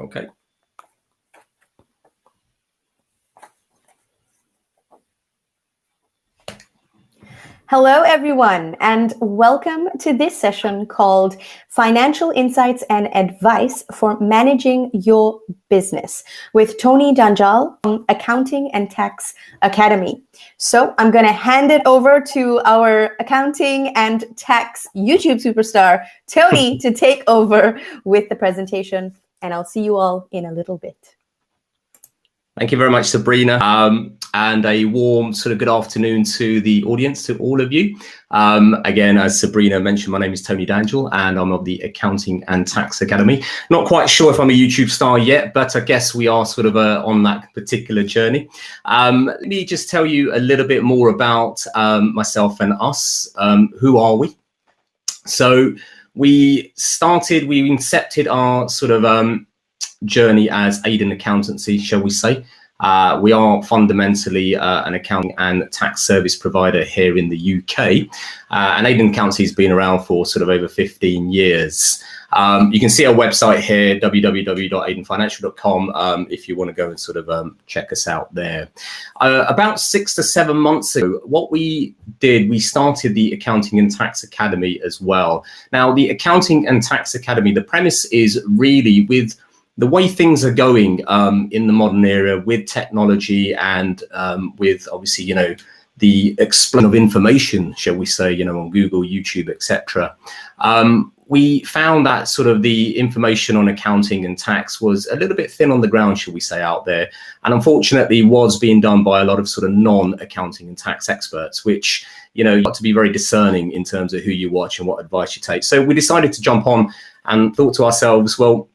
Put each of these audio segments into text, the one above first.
Okay. Hello, everyone, and welcome to this session called Financial Insights and Advice for Managing Your Business with Tony Dhanjal from Accounting and Tax Academy. So I'm going to hand it over to our accounting and tax YouTube superstar, Tony, to take over with the presentation, and I'll see you all in a little bit. Thank you very much, Sabrina, and a warm sort of good afternoon to the audience, to all of you. Again, as Sabrina mentioned, my name is Tony Dhanjal, and I'm of the Accounting and Tax Academy. Not quite sure if I'm a YouTube star yet, but I guess we are sort of on that particular journey. Let me just tell you a little bit more about myself and us. Who are we? So we incepted our sort of journey as Aidhan Accountancy, shall we say. We are fundamentally an accounting and tax service provider here in the UK. And Aidhan Accountancy has been around for sort of over 15 years. You can see our website here, www.aidhanfinancial.com, if you want to go and sort of check us out there. About 6 to 7 months ago, what we did, we started the Accounting and Tax Academy as well. Now, the Accounting and Tax Academy, the premise is really with the way things are going in the modern era with technology and with obviously, you know, the explosion of information, shall we say, you know, on Google, YouTube, etc. We found that sort of the information on accounting and tax was a little bit thin on the ground, shall we say, out there. And unfortunately was being done by a lot of sort of non-accounting and tax experts, which, you know, you got to be very discerning in terms of who you watch and what advice you take. So we decided to jump on and thought to ourselves, well,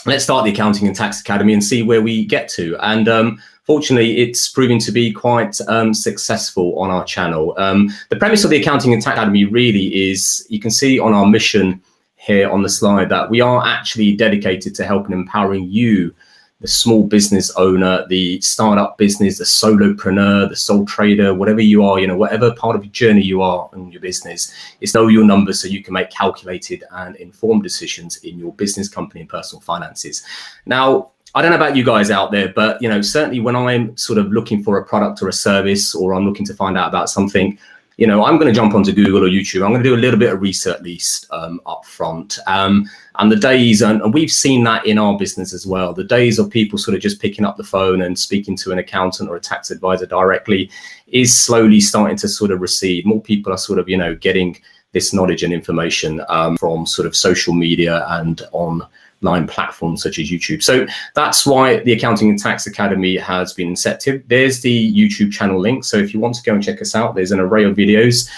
let's start the Accounting and Tax Academy and see where we get to. And fortunately, it's proving to be quite successful on our channel. The premise of the Accounting and Tax Academy really is, you can see on our mission here on the slide, that we are actually dedicated to helping empowering you, the small business owner, the startup business, the solopreneur, the sole trader, whatever you are, you know, whatever part of your journey you are in your business, is know your numbers so you can make calculated and informed decisions in your business, company, and personal finances. Now, I don't know about you guys out there, but, you know, certainly when I'm sort of looking for a product or a service, or I'm looking to find out about something, you know, I'm going to jump onto Google or YouTube. I'm going to do a little bit of research at least up front. And the days, and we've seen that in our business as well, the days of people sort of just picking up the phone and speaking to an accountant or a tax advisor directly is slowly starting to sort of recede. More people are sort of, you know, getting this knowledge and information from sort of social media and online platforms such as YouTube. So that's why the Accounting and Tax Academy has been incepted. There's the YouTube channel link. So if you want to go and check us out, there's an array of videos.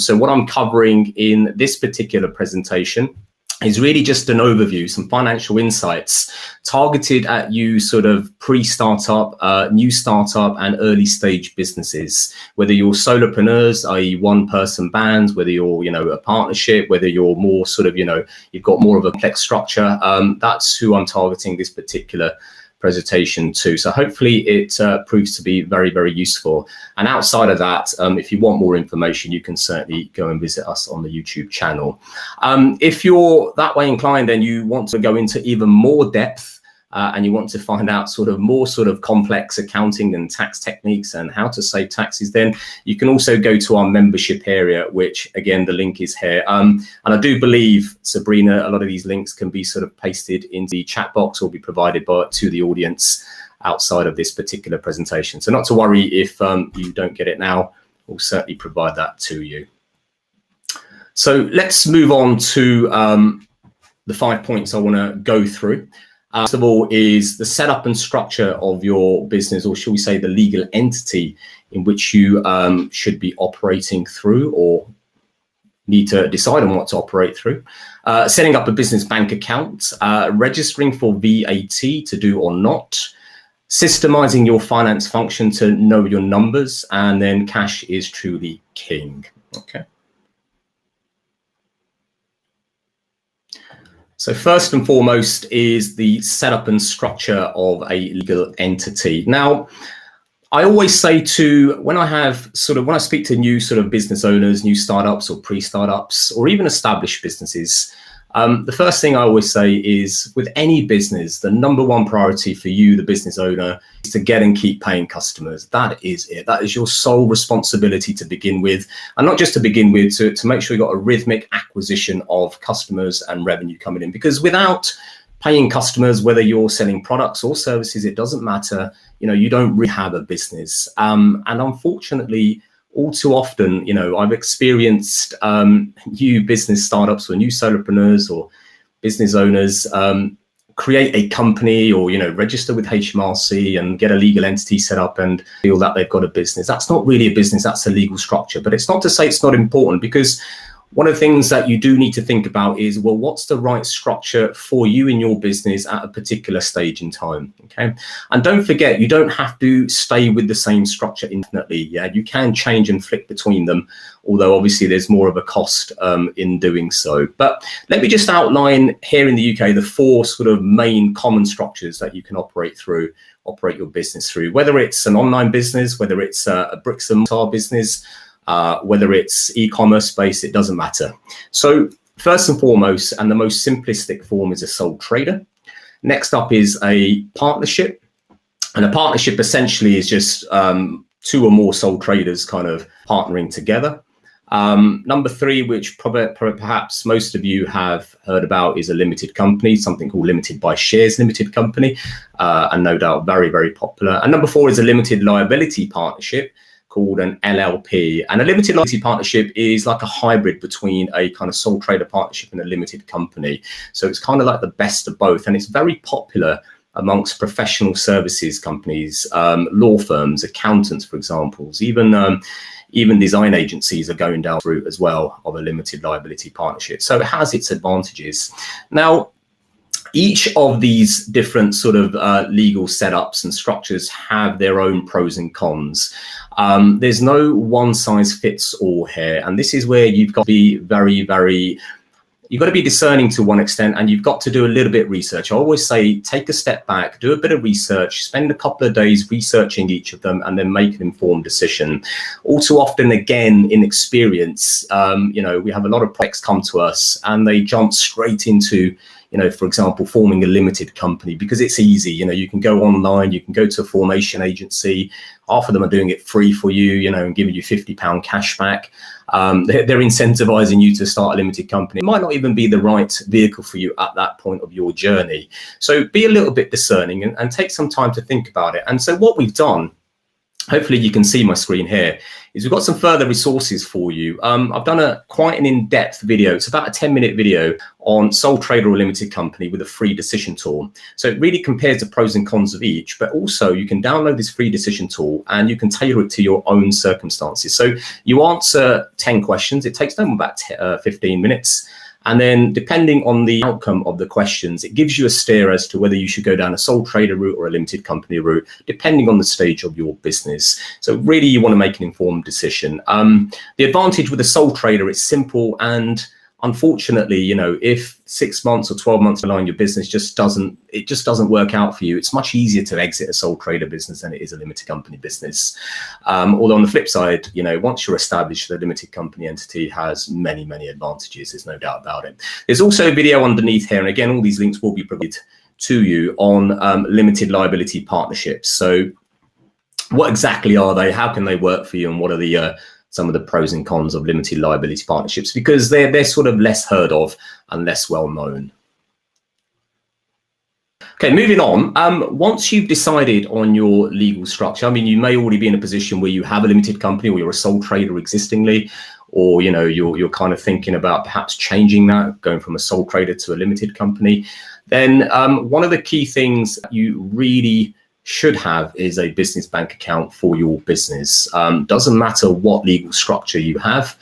So what I'm covering in this particular presentation is really just an overview, some financial insights targeted at you sort of pre-startup, new startup and early stage businesses, whether you're solopreneurs, i.e. one person bands, whether you're, you know, a partnership, whether you're more sort of, you know, you've got more of a complex structure. That's who I'm targeting this particular presentation to. So hopefully it proves to be very, very useful. And outside of that, if you want more information, you can certainly go and visit us on the YouTube channel. If you're that way inclined and you want to go into even more depth and you want to find out sort of more sort of complex accounting and tax techniques and how to save taxes, then you can also go to our membership area, which again, the link is here. And I do believe, Sabrina, a lot of these links can be sort of pasted into the chat box or be provided to the audience outside of this particular presentation. So not to worry if you don't get it now, we'll certainly provide that to you. So let's move on to the 5 points I want to go through. First of all is the setup and structure of your business, or shall we say the legal entity in which you should be operating through or need to decide on what to operate through. Setting up a business bank account, registering for VAT to do or not, systemizing your finance function to know your numbers, and then cash is truly king. Okay. So first and foremost is the setup and structure of a legal entity. Now, I always say when I speak to new sort of business owners, new startups or pre-startups, or even established businesses, The first thing I always say is with any business, the number one priority for you, the business owner, is to get and keep paying customers. That is it. That is your sole responsibility to begin with. And not just to begin with, to make sure you've got a rhythmic acquisition of customers and revenue coming in. Because without paying customers, whether you're selling products or services, it doesn't matter. You don't really have a business. And unfortunately, all too often, I've experienced new business startups or new solopreneurs or business owners create a company or, register with HMRC and get a legal entity set up and feel that they've got a business. That's not really a business, that's a legal structure. But it's not to say it's not important, because one of the things that you do need to think about is, well, what's the right structure for you in your business at a particular stage in time? Okay. And don't forget, you don't have to stay with the same structure infinitely. Yeah, you can change and flick between them, although obviously there's more of a cost in doing so. But let me just outline here in the UK the 4 sort of main common structures that you can operate your business through, whether it's an online business, whether it's a bricks and mortar business, whether it's e-commerce space, it doesn't matter. So first and foremost, and the most simplistic form, is a sole trader. Next up is a partnership. And a partnership essentially is just 2 or more sole traders kind of partnering together. Number 3, which perhaps most of you have heard about, is a limited company, something called limited by shares limited company, and no doubt very, very popular. And number 4 is a limited liability partnership called an LLP. And a limited liability partnership is like a hybrid between a kind of sole trader partnership and a limited company. So it's kind of like the best of both. And it's very popular amongst professional services companies, law firms, accountants, for example. Even design agencies are going down the route as well of a limited liability partnership. So it has its advantages. Now, each of these different sort of legal setups and structures have their own pros and cons. There's no one size fits all here. And this is where you've got to be you've got to be discerning to one extent, and you've got to do a little bit of research. I always say, take a step back, do a bit of research, spend a couple of days researching each of them, and then make an informed decision. All too often, again, in experience, we have a lot of prospects come to us and they jump straight into, for example, forming a limited company because it's easy. You can go online, you can go to a formation agency. Half of them are doing it free for you, and giving you £50 cash back. They're incentivizing you to start a limited company. It might not even be the right vehicle for you at that point of your journey. So be a little bit discerning and take some time to think about it. And so what we've done, hopefully you can see my screen here, is we've got some further resources for you. I've done quite an in-depth video. It's about a 10-minute video on sole trader or limited company with a free decision tool. So it really compares the pros and cons of each, but also you can download this free decision tool and you can tailor it to your own circumstances. So you answer 10 questions. It takes them about 15 minutes. And then depending on the outcome of the questions, it gives you a steer as to whether you should go down a sole trader route or a limited company route, depending on the stage of your business. So really, you want to make an informed decision. The advantage with a sole trader, it's simple. And unfortunately, if 6 months or 12 months down your business just doesn't work out for you, it's much easier to exit a sole trader business than it is a limited company business. Although on the flip side, once you're established, the limited company entity has many, many advantages. There's no doubt about it. There's also a video underneath here. And again, all these links will be provided to you on limited liability partnerships. So what exactly are they? How can they work for you? And what are some of the pros and cons of limited liability partnerships, because they're sort of less heard of and less well known. Okay, moving on. Once you've decided on your legal structure, you may already be in a position where you have a limited company or you're a sole trader existingly, or you're kind of thinking about perhaps changing that, going from a sole trader to a limited company. Then one of the key things you really should have is a business bank account for your business. Doesn't matter what legal structure you have,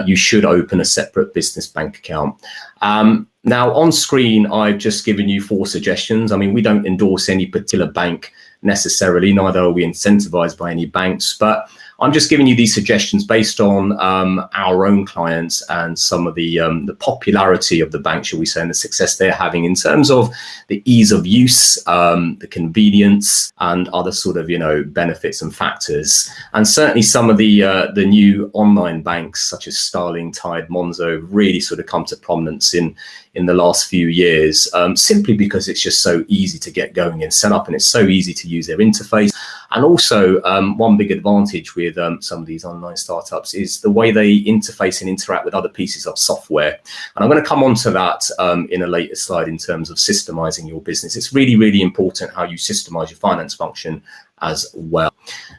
you should open a separate business bank account. Now on screen, I've just given you 4 suggestions. We don't endorse any particular bank necessarily, neither are we incentivized by any banks, but I'm just giving you these suggestions based on our own clients and some of the popularity of the bank, shall we say, and the success they're having in terms of the ease of use, the convenience, and other sort of, benefits and factors. And certainly some of the new online banks such as Starling, Tide, Monzo really sort of come to prominence in the last few years, simply because it's just so easy to get going and set up, and it's so easy to use their interface. And also one big advantage with some of these online startups is the way they interface and interact with other pieces of software. And I'm going to come on to that in a later slide in terms of systemizing your business. It's really, really important how you systemize your finance function as well.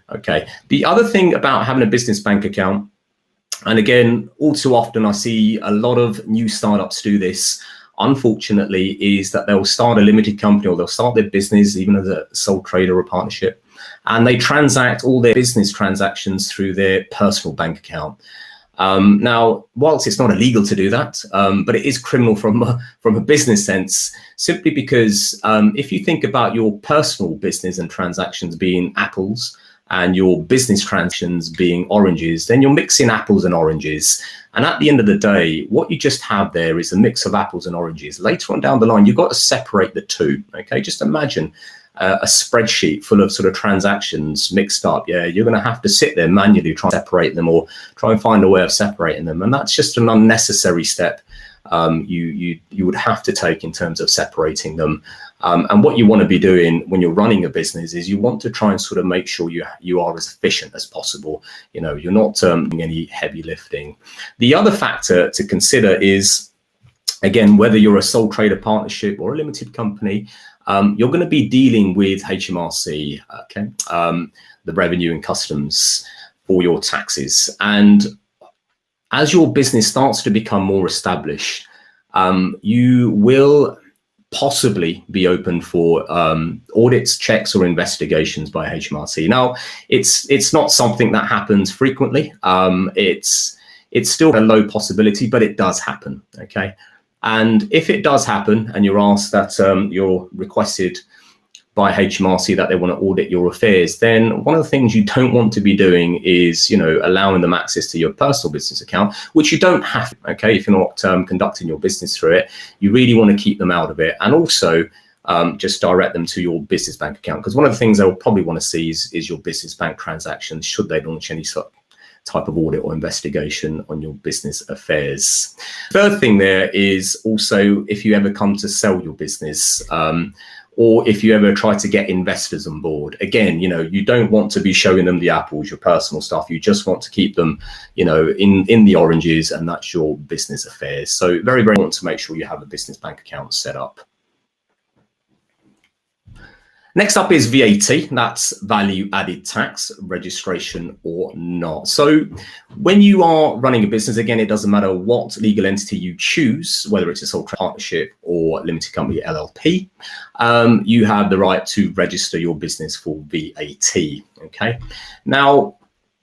Okay. The other thing about having a business bank account, and again, all too often I see a lot of new startups do this, unfortunately, is that they'll start a limited company or they'll start their business even as a sole trader or a partnership, and they transact all their business transactions through their personal bank account. Now, whilst it's not illegal to do that, but it is criminal from a business sense, simply because if you think about your personal business and transactions being apples and your business transactions being oranges, then you're mixing apples and oranges. And at the end of the day, what you just have there is a mix of apples and oranges. Later on down the line, you've got to separate the two. Okay, just imagine a spreadsheet full of sort of transactions mixed up. Yeah, you're going to have to sit there manually try to separate them, or try and find a way of separating them. And that's just an unnecessary step you would have to take in terms of separating them. And what you want to be doing when you're running a business is you want to try and sort of make sure you are as efficient as possible. You're not doing any heavy lifting. The other factor to consider is, again, whether you're a sole trader partnership or a limited company, you're going to be dealing with HMRC, okay, the revenue and customs for your taxes. And as your business starts to become more established, you will possibly be open for audits, checks, or investigations by HMRC. Now, it's not something that happens frequently. It's still a low possibility, but it does happen. Okay, and if it does happen, and you're asked that you're requested by HMRC that they want to audit your affairs, then one of the things you don't want to be doing is, allowing them access to your personal business account, which you don't have. Okay, if you're not conducting your business through it, you really want to keep them out of it, and also just direct them to your business bank account, because one of the things they'll probably want to see is your business bank transactions should they launch any sort of type of audit or investigation on your business affairs. Third thing there is also if you ever come to sell your business, or if you ever try to get investors on board. Again, you don't want to be showing them the apples, your personal stuff. You just want to keep them, in the oranges, and that's your business affairs. So very, very important to make sure you have a business bank account set up. Next up is VAT, that's value added tax, registration or not. So when you are running a business, again, it doesn't matter what legal entity you choose, whether it's a sole partnership or limited company LLP, you have the right to register your business for VAT, okay? Now,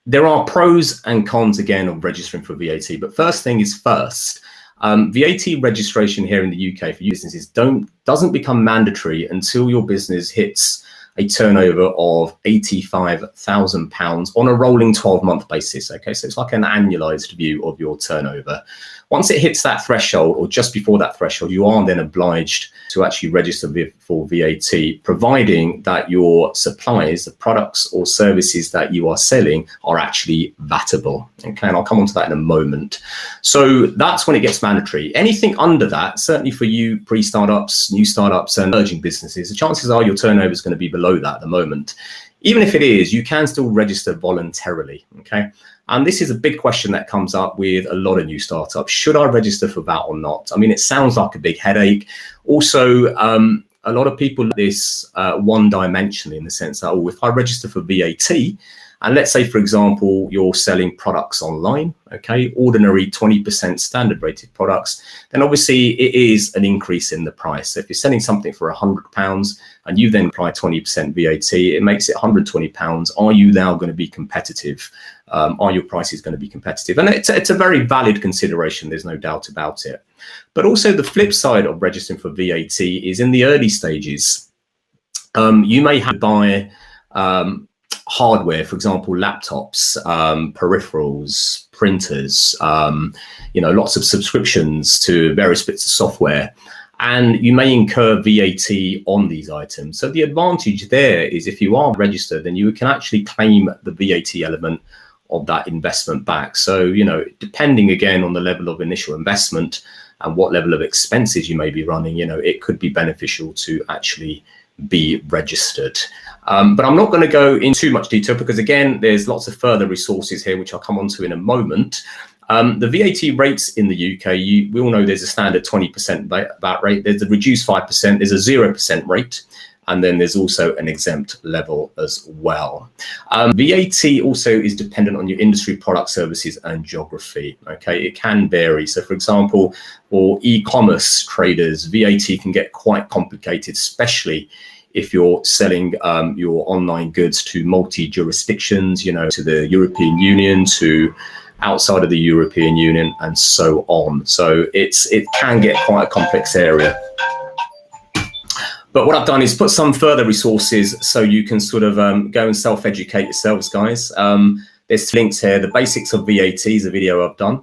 there are pros and cons, again, of registering for VAT, but first thing is first. VAT registration here in the UK for businesses doesn't become mandatory until your business hits a turnover of £85,000 on a rolling 12-month basis. Okay, so it's like an annualized view of your turnover. Once it hits that threshold, or just before that threshold, you are then obliged to actually register for VAT, providing that your supplies, the products or services that you are selling, are actually VATable. Okay, and I'll come on to that in a moment. So that's when it gets mandatory. Anything under that, certainly for you pre-startups, new startups, and emerging businesses, the chances are your turnover is going to be below that at the moment. Even if it is, you can still register voluntarily. Okay. And this is a big question that comes up with a lot of new startups. Should I register for VAT or not? I mean, it sounds like a big headache. Also, a lot of people look at this one-dimensionally in the sense that, if I register for VAT, and let's say, for example, you're selling products online, okay, ordinary 20% standard rated products, then obviously it is an increase in the price. So if you're selling something for £100 and you then apply 20% VAT, it makes it £120. Are you now going to be competitive? Are your prices going to be competitive? And it's a very valid consideration. There's no doubt about it. But also the flip side of registering for VAT is in the early stages, you may have to buy hardware, for example, laptops, peripherals, printers, lots of subscriptions to various bits of software. And you may incur VAT on these items. So the advantage there is if you are registered, then you can actually claim the VAT element of that investment back. So, depending again on the level of initial investment and what level of expenses you may be running, it could be beneficial to actually be registered. But I'm not going to go in too much detail because, again, there's lots of further resources here, which I'll come on to in a moment. The VAT rates in the UK, we all know there's a standard 20% VAT rate. There's a reduced 5%. There's a 0% rate. And then there's also an exempt level as well. VAT also is dependent on your industry, product, services, and geography. Okay, it can vary. So, for example, for e-commerce traders, VAT can get quite complicated, especially if you're selling your online goods to multi-jurisdictions, to the European Union, to outside of the European Union, and so on. So it can get quite a complex area. But what I've done is put some further resources so you can sort of go and self-educate yourselves, guys. There's links here. The basics of VAT is a video I've done.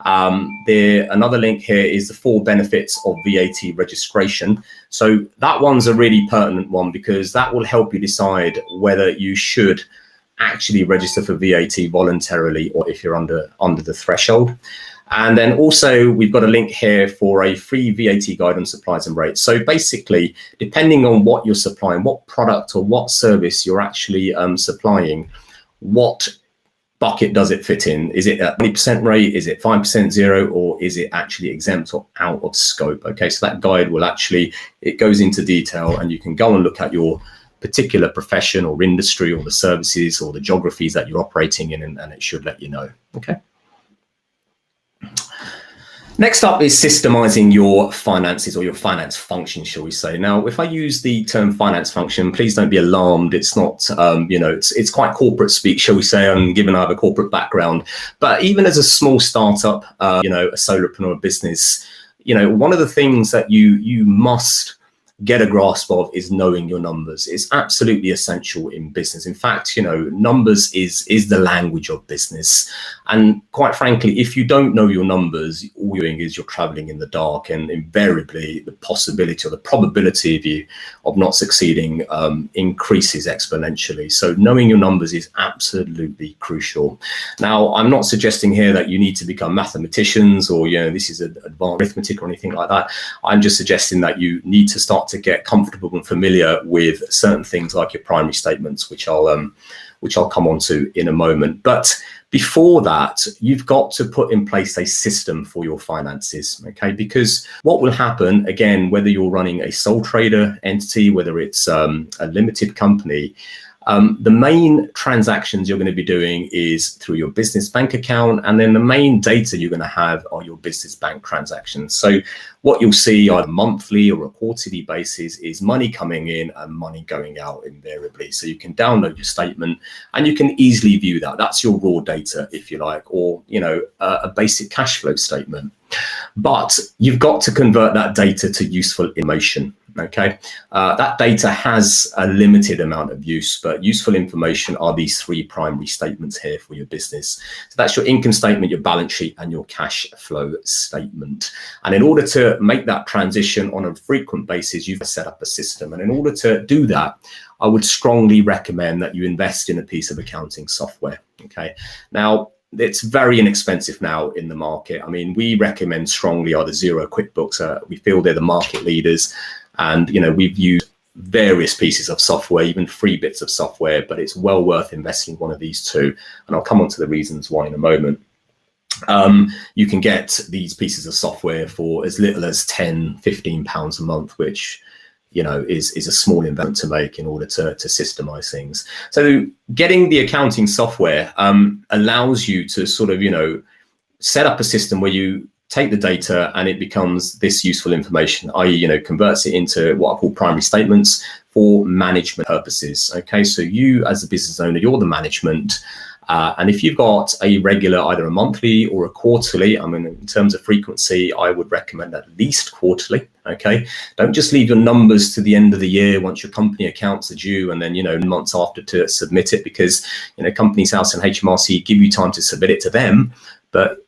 Another link here is the 4 benefits of VAT registration. So that one's a really pertinent one because that will help you decide whether you should actually register for VAT voluntarily or if you're under the threshold. And then also we've got a link here for a free VAT guide on supplies and rates. So basically, depending on what you're supplying, what product or what service you're actually supplying, what bucket does it fit in? Is it a 20% rate? Is it 5% zero? Or is it actually exempt or out of scope? Okay, so that guide will it goes into detail and you can go and look at your particular profession or industry or the services or the geographies that you're operating in, and it should let you know. Okay. Next up is systemizing your finances or your finance function, shall we say. Now, if I use the term finance function, please don't be alarmed. It's not, it's quite corporate speak, shall we say, given I have a corporate background. But even as a small startup, a solopreneur business, one of the things that you must get a grasp of is knowing your numbers. It's absolutely essential in business. In fact, numbers is the language of business. And quite frankly, if you don't know your numbers, all you're doing is you're traveling in the dark, and invariably the possibility or the probability of not succeeding increases exponentially. So knowing your numbers is absolutely crucial. Now, I'm not suggesting here that you need to become mathematicians or, this is advanced arithmetic or anything like that. I'm just suggesting that you need to start to get comfortable and familiar with certain things like your primary statements, which I'll come on to in a moment. But before that, you've got to put in place a system for your finances, okay? Because what will happen, again, whether you're running a sole trader entity, whether it's a limited company, the main transactions you're going to be doing is through your business bank account, and then the main data you're going to have are your business bank transactions. So what you'll see on a monthly or a quarterly basis is money coming in and money going out invariably. So you can download your statement and you can easily view that. That's your raw data, if you like, or a basic cash flow statement. But you've got to convert that data to useful information. Okay, that data has a limited amount of use, but useful information are these 3 primary statements here for your business. So that's your income statement, your balance sheet, and your cash flow statement. And in order to make that transition on a frequent basis, you've set up a system. And in order to do that, I would strongly recommend that you invest in a piece of accounting software. Okay, now, it's very inexpensive now in the market. I mean, we recommend strongly either Xero, QuickBooks. We feel they're the market leaders. And, we've used various pieces of software, even free bits of software, but it's well worth investing in one of these 2. And I'll come on to the reasons why in a moment. You can get these pieces of software for as little as £10–15 a month, which, is a small investment to make in order to systemize things. So getting the accounting software allows you to sort of, set up a system where you take the data and it becomes this useful information, i.e., converts it into what I call primary statements for management purposes. Okay, so you as a business owner, you're the management. And if you've got a regular, either a monthly or a quarterly, I mean, in terms of frequency, I would recommend at least quarterly. Okay, don't just leave your numbers to the end of the year once your company accounts are due, and then months after to submit it, because Companies House and HMRC give you time to submit it to them, but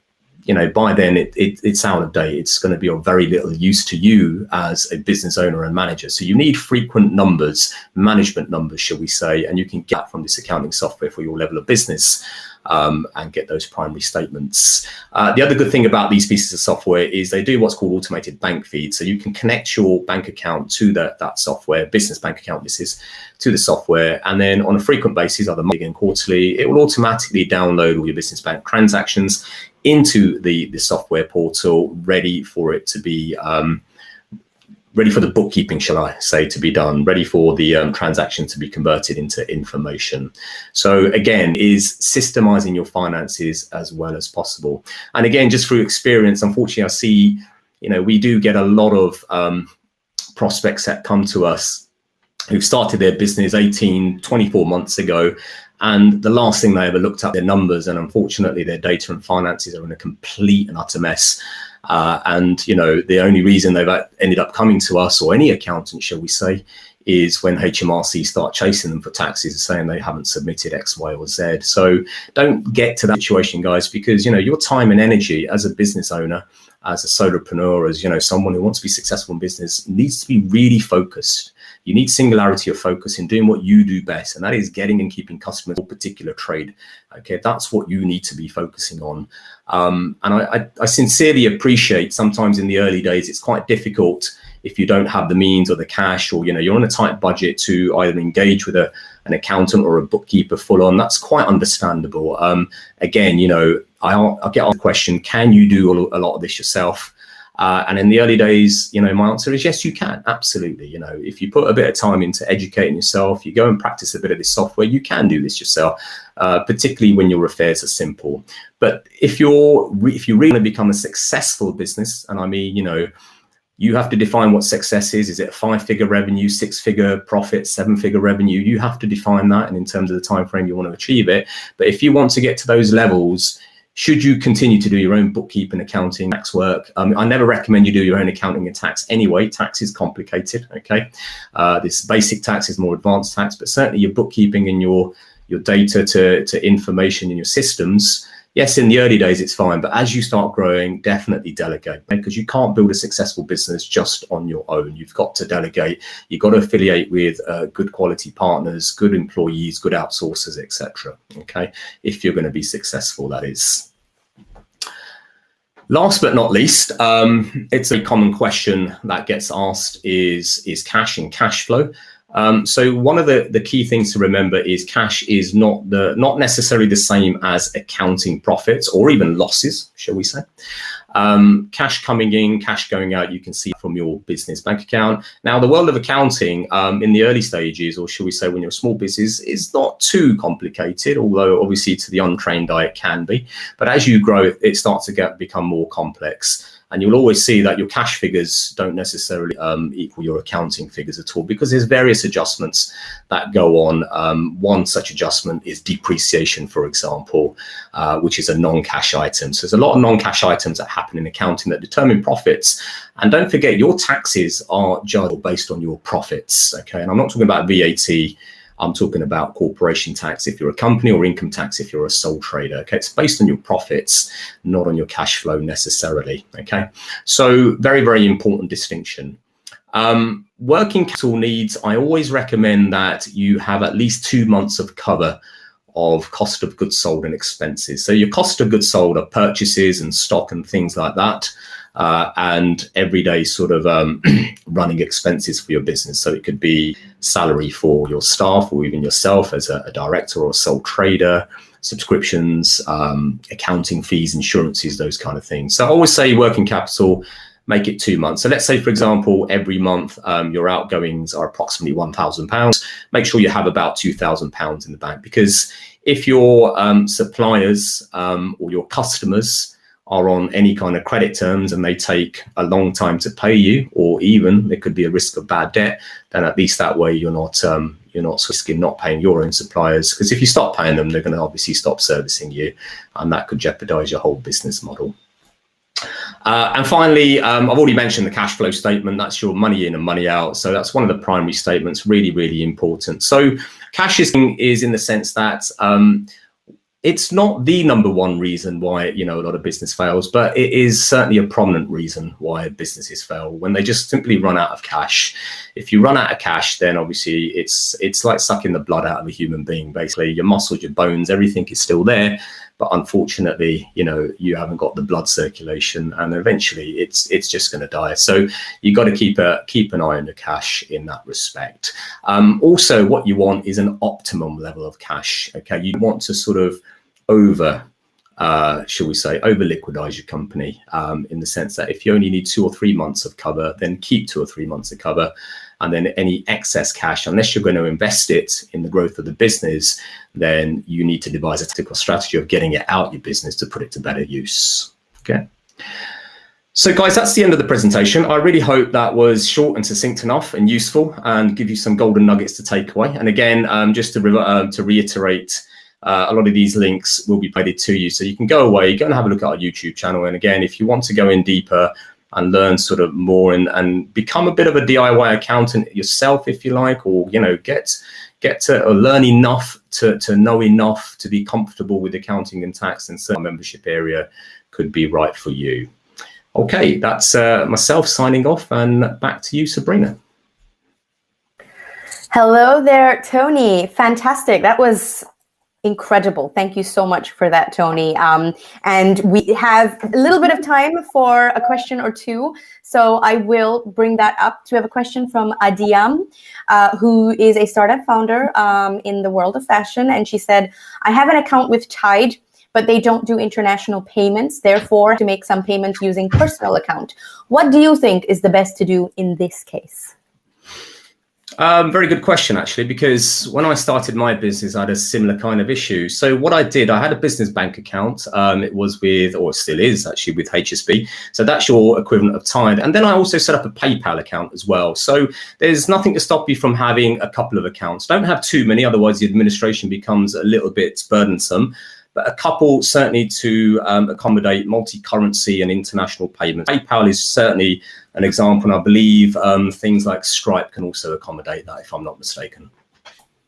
by then it's out of date. It's going to be of very little use to you as a business owner and manager. So you need frequent numbers, management numbers, shall we say, and you can get that from this accounting software for your level of business. And get those primary statements. The other good thing about these pieces of software is they do what's called automated bank feeds. So you can connect your bank account to that software, business bank account this is, to the software. And then on a frequent basis, either monthly and quarterly, it will automatically download all your business bank transactions into the software portal, ready for it to be ready for the bookkeeping, shall I say, to be done, ready for the transaction to be converted into information. So again, is systemizing your finances as well as possible. And again, just through experience, unfortunately, I see, we do get a lot of prospects that come to us who've started their business 18, 24 months ago. And the last thing they ever looked at their numbers, and unfortunately their data and finances are in a complete and utter mess. And the only reason they've ended up coming to us, or any accountant, shall we say, is when HMRC start chasing them for taxes and saying they haven't submitted X, Y, or Z. So don't get to that situation, guys, because your time and energy as a business owner, as a solopreneur, as someone who wants to be successful in business, needs to be really focused. You need singularity of focus in doing what you do best, and that is getting and keeping customers for a particular trade. Okay, that's what you need to be focusing on. And I sincerely appreciate sometimes in the early days, it's quite difficult if you don't have the means or the cash, or you're on a tight budget to either engage with an accountant or a bookkeeper full on. That's quite understandable. Again, I'll get asked the question, can you do a lot of this yourself? And in the early days, my answer is yes, you can. Absolutely. If you put a bit of time into educating yourself, you go and practice a bit of this software, you can do this yourself, particularly when your affairs are simple. But if you really want to become a successful business, and I mean, you have to define what success is. Is it a 5-figure revenue, 6-figure profit, 7-figure revenue? You have to define that, and in terms of the time frame you want to achieve it. But if you want to get to those levels, should you continue to do your own bookkeeping, accounting, tax work? I never recommend you do your own accounting and tax anyway. Tax is complicated, okay? This basic tax is more advanced tax, but certainly your bookkeeping and your data to information in your systems, yes, in the early days, it's fine. But as you start growing, definitely delegate, because you can't build a successful business just on your own. You've got to delegate. You've got to affiliate with good quality partners, good employees, good outsourcers, etc. Okay, if you're going to be successful, that is. Last but not least, it's a common question that gets asked is cash and cash flow. So one of the key things to remember is cash is not necessarily the same as accounting profits or even losses, shall we say. Cash coming in, cash going out, you can see from your business bank account. Now, the world of accounting in the early stages, or shall we say when you're a small business, is not too complicated, although obviously to the untrained eye it can be. But as you grow, it starts to become more complex. And you'll always see that your cash figures don't necessarily equal your accounting figures at all, because there's various adjustments that go on. One such adjustment is depreciation, for example, which is a non-cash item. So there's a lot of non-cash items that happen in accounting that determine profits. And don't forget, your taxes are judged based on your profits. Okay, and I'm not talking about VAT. I'm talking about corporation tax if you're a company, or income tax if you're a sole trader. Okay, it's based on your profits, not on your cash flow necessarily. Okay, so very, very important distinction. Working capital needs, I always recommend that you have at least 2 months of cover of cost of goods sold and expenses. So your cost of goods sold are purchases and stock and things like that. And everyday sort of running expenses for your business. So it could be salary for your staff, or even yourself as a director or a sole trader, subscriptions, accounting fees, insurances, those kind of things. So I always say working capital, make it 2 months. So let's say, for example, every month your outgoings are approximately £1,000. Make sure you have about £2,000 in the bank, because if your suppliers or your customers are on any kind of credit terms and they take a long time to pay you, or even there could be a risk of bad debt, then at least that way you're not risking not paying your own suppliers, because if you stop paying them, they're going to obviously stop servicing you, and that could jeopardize your whole business model. And finally, I've already mentioned the cash flow statement. That's your money in and money out. So that's one of the primary statements, really, really important. So cash is in the sense that it's not the number one reason why, a lot of business fails, but it is certainly a prominent reason why businesses fail, when they just simply run out of cash. If you run out of cash, then obviously it's like sucking the blood out of a human being. Basically, your muscles, your bones, everything is still there, but unfortunately, you haven't got the blood circulation, and eventually it's just going to die. So you've got to keep an eye on the cash in that respect. Also, what you want is an optimum level of cash. Okay, you want to sort of over liquidize your company, in the sense that if you only need 2 or 3 months of cover, then keep 2 or 3 months of cover. And then any excess cash, unless you're going to invest it in the growth of the business, then you need to devise a tactical strategy of getting it out your business to put it to better use. Okay. So guys, that's the end of the presentation. I really hope that was short and succinct enough and useful, and give you some golden nuggets to take away. And again, just to reiterate, a lot of these links will be provided to you, so you can go away, go and have a look at our YouTube channel. And again, if you want to go in deeper and learn sort of more and become a bit of a DIY accountant yourself, if you like, or get to learn enough to know enough to be comfortable with accounting and tax, and certain membership area could be right for you. Okay, that's myself signing off, and back to you, Sabrina. Hello there, Tony. Fantastic. That was incredible. Thank you so much for that, Tony. And we have a little bit of time for a question or two, so I will bring that up. So we have a question from Adiam, who is a startup founder in the world of fashion, and she said, I have an account with Tide, but they don't do international payments, therefore to make some payments using personal account. What do you think is the best to do in this case? Very good question, actually, because when I started my business, I had a similar kind of issue. So what I did, I had a business bank account. It was with, or still is actually, with HSB. So that's your equivalent of Tide. And then I also set up a PayPal account as well. So there's nothing to stop you from having a couple of accounts. Don't have too many, otherwise the administration becomes a little bit burdensome. But a couple certainly to accommodate multi-currency and international payments. PayPal is certainly an example, and I believe things like Stripe can also accommodate that, if I'm not mistaken.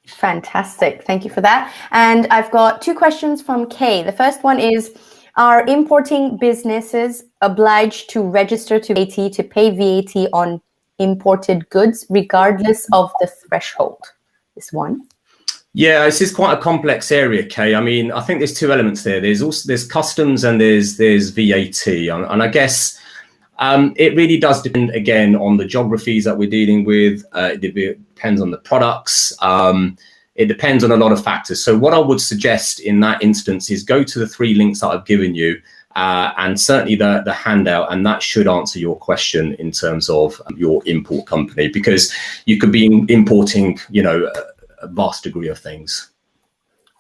Fantastic. Thank you for that. And I've got two questions from Kay. The first one is, are importing businesses obliged to register to VAT to pay VAT on imported goods regardless of the threshold? This one. Yeah, this is quite a complex area, Kay. I mean, I think there's two elements there. There's customs and there's VAT, and I guess it really does depend again on the geographies that we're dealing with. It depends on the products. It depends on a lot of factors. So what I would suggest in that instance is go to the 3 links that I've given you, and certainly the handout, and that should answer your question in terms of your import company, because you could be importing, a vast degree of things.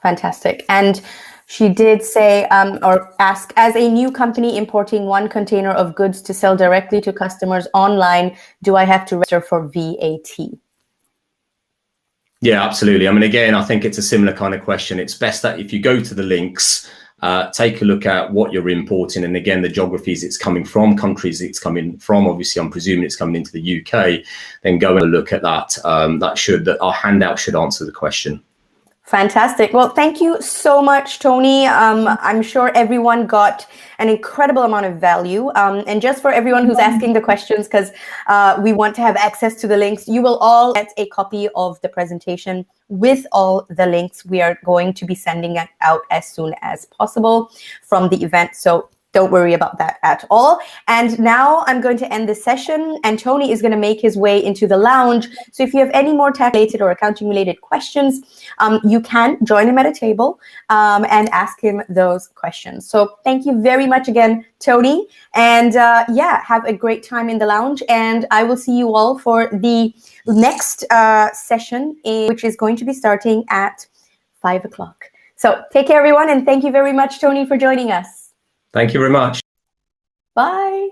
Fantastic. And she did say or ask, as a new company importing 1 container of goods to sell directly to customers online, do I have to register for VAT? Yeah, absolutely. I mean, again, I think it's a similar kind of question. It's best that if you go to the links, take a look at what you're importing, and again, the geographies it's coming from, countries it's coming from. Obviously, I'm presuming it's coming into the UK. Then go and look at that. Our handout should answer the question. Fantastic. Well, thank you so much, Tony. I'm sure everyone got an incredible amount of value. And just for everyone who's asking the questions, because we want to have access to the links, you will all get a copy of the presentation with all the links. We are going to be sending it out as soon as possible from the event. So don't worry about that at all. And now I'm going to end this session, and Tony is going to make his way into the lounge. So if you have any more tax-related or accounting-related questions, you can join him at a table and ask him those questions. So thank you very much again, Tony. And have a great time in the lounge. And I will see you all for the next session, which is going to be starting at 5 o'clock. So take care, everyone. And thank you very much, Tony, for joining us. Thank you very much. Bye.